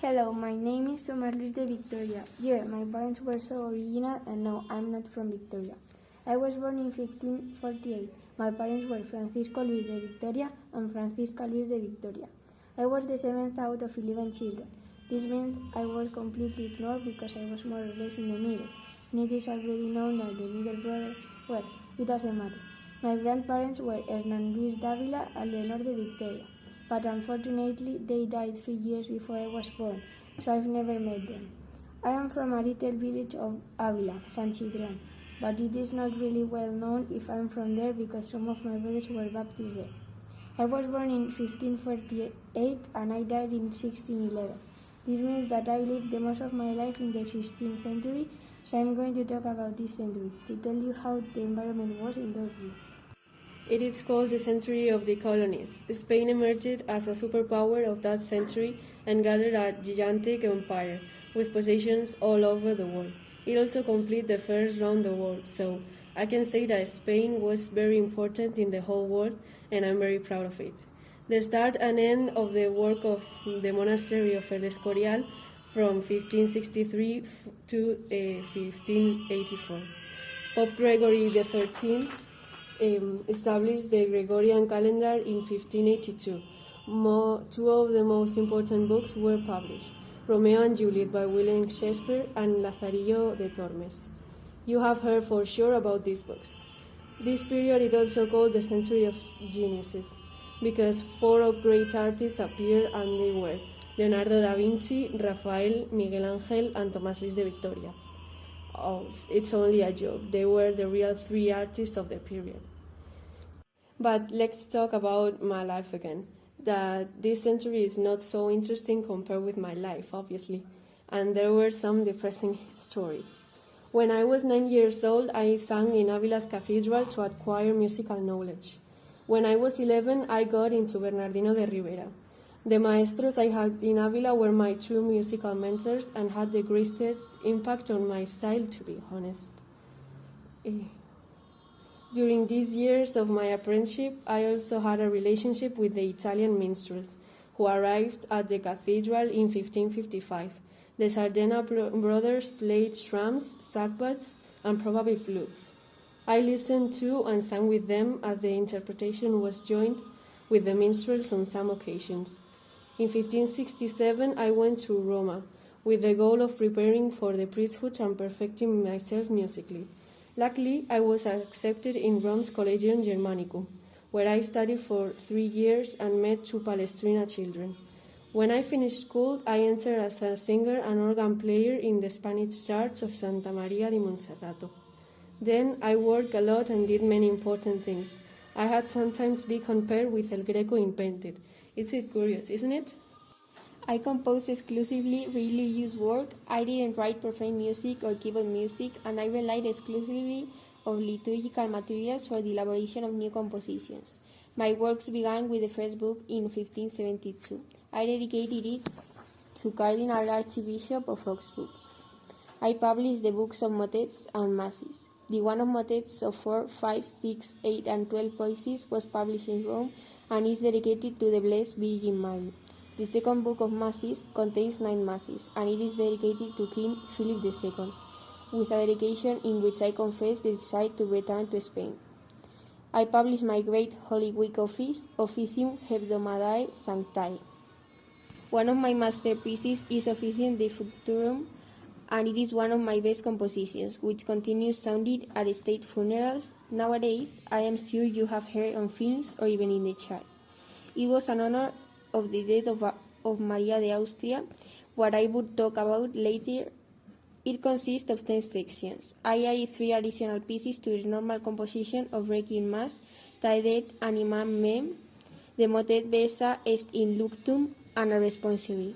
Hello, my name is Tomás de Victoria. Yeah, my parents were so original, and no, I'm not from Victoria. I was born in 1548. My parents were Francisco Luis de Victoria and Francisca Luis de Victoria. I was the seventh out of 11 children. This means I was completely ignored because I was more or less in the middle. And it is already known that the middle brothers, well, it doesn't matter. My grandparents were Hernán Luis Dávila and Leonor de Victoria. But unfortunately they died 3 years before I was born, so I've never met them. I am from a little village of Avila, San Chidran, but it is not really well known if I'm from there because some of my brothers were baptized there. I was born in 1548 and I died in 1611. This means that I lived the most of my life in the 16th century, so I'm going to talk about this century, to tell you how the environment was in those years. It is called the century of the colonies. Spain emerged as a superpower of that century and gathered a gigantic empire, with possessions all over the world. It also completed the first round the world, so I can say that Spain was very important in the whole world, and I'm very proud of it. The start and end of the work of the monastery of El Escorial from 1563 to 1584. Pope Gregory XIII established the Gregorian calendar in 1582. Two of the most important books were published, Romeo and Juliet by William Shakespeare and Lazarillo de Tormes. You have heard for sure about these books. This period is also called the Century of Geniuses, because 4 great artists appeared, and they were Leonardo da Vinci, Rafael, Miguel Ángel, and Tomás Luis de Victoria. Oh, it's only a joke. They were the real 3 artists of the period. But let's talk about my life again. That this century is not so interesting compared with my life, obviously. And there were some depressing stories. When I was 9 years old, I sang in Avila's cathedral to acquire musical knowledge. When I was 11, I got into Bernardino de Rivera. The maestros I had in Avila were my true musical mentors and had the greatest impact on my style, to be honest. During these years of my apprenticeship, I also had a relationship with the Italian minstrels, who arrived at the cathedral in 1555. The Sardena brothers played drums, sackbuts, and probably flutes. I listened to and sang with them as the interpretation was joined with the minstrels on some occasions. In 1567, I went to Roma with the goal of preparing for the priesthood and perfecting myself musically. Luckily, I was accepted in Rome's Collegium Germanicum, where I studied for 3 years and met 2 Palestrina children. When I finished school, I entered as a singer and organ player in the Spanish Church of Santa Maria de Monserrato. Then I worked a lot and did many important things. I had sometimes been compared with El Greco in painted. It's curious, isn't it? I composed exclusively religious work. I didn't write profane music or keyboard music, and I relied exclusively on liturgical materials for the elaboration of new compositions. My works began with the first book in 1572. I dedicated it to Cardinal Archbishop of Augsburg. I published the books of motets and masses. The one of motets of 4, 5, 6, 8, and 12 voices was published in Rome and is dedicated to the Blessed Virgin Mary. The second book of masses contains 9 masses, and it is dedicated to King Philip II, with a dedication in which I confess the desire to return to Spain. I published my great Holy Week office, Officium Hebdomadae Sanctae. One of my masterpieces is Officium de Futurum, and it is one of my best compositions, which continues sounded at state funerals. Nowadays, I am sure you have heard on films or even in the chart. It was an honor of the death of Maria de Austria, what I would talk about later. It consists of 10 sections. I added 3 additional pieces to the normal composition of Requiem Mass, Taidet Animam Mem, the motet Versa est in luctum, and a responsory.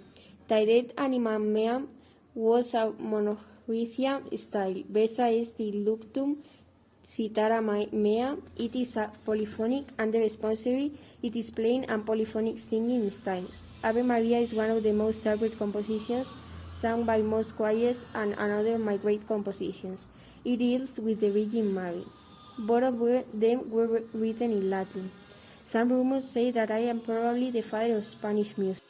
Taidet Animam Meam was a monochristian style. Versa est in luctum, Citara Mea. It is a polyphonic, and the responsory, it is plain and polyphonic singing styles. Ave Maria is one of the most sacred compositions sung by most choirs, and another of my great compositions. It deals with the Virgin Mary. Both of them were written in Latin. Some rumors say that I am probably the father of Spanish music.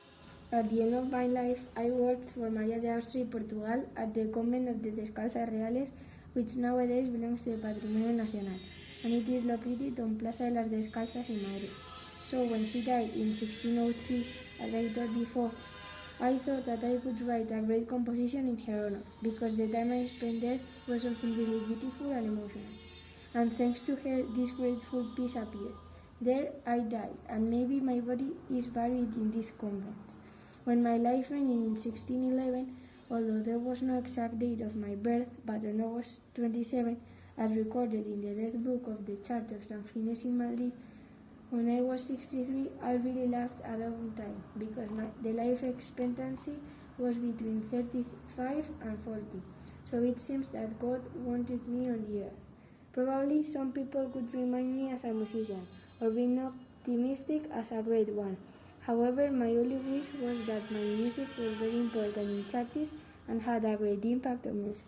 At the end of my life, I worked for María de Austria y Portugal at the convent of the Descalzas Reales, which nowadays belongs to the Patrimonio Nacional, and it is located on Plaza de las Descalzas in Madrid. So when she died in 1603, as I told before, I thought that I could write a great composition in her honor, because the time I spent there was something really beautiful and emotional. And thanks to her, this grateful piece appeared. There I died, and maybe my body is buried in this convent. When my life ended in 1611, although there was no exact date of my birth, but on August 27, as recorded in the death book of the Church of San Ginés in Madrid, when I was 63, I really lasted a long time, because the life expectancy was between 35 and 40. So it seems that God wanted me on the earth. Probably some people could remind me as a musician, or being optimistic as a great one. However, my only wish was that my music was very important in churches and had a great impact on music.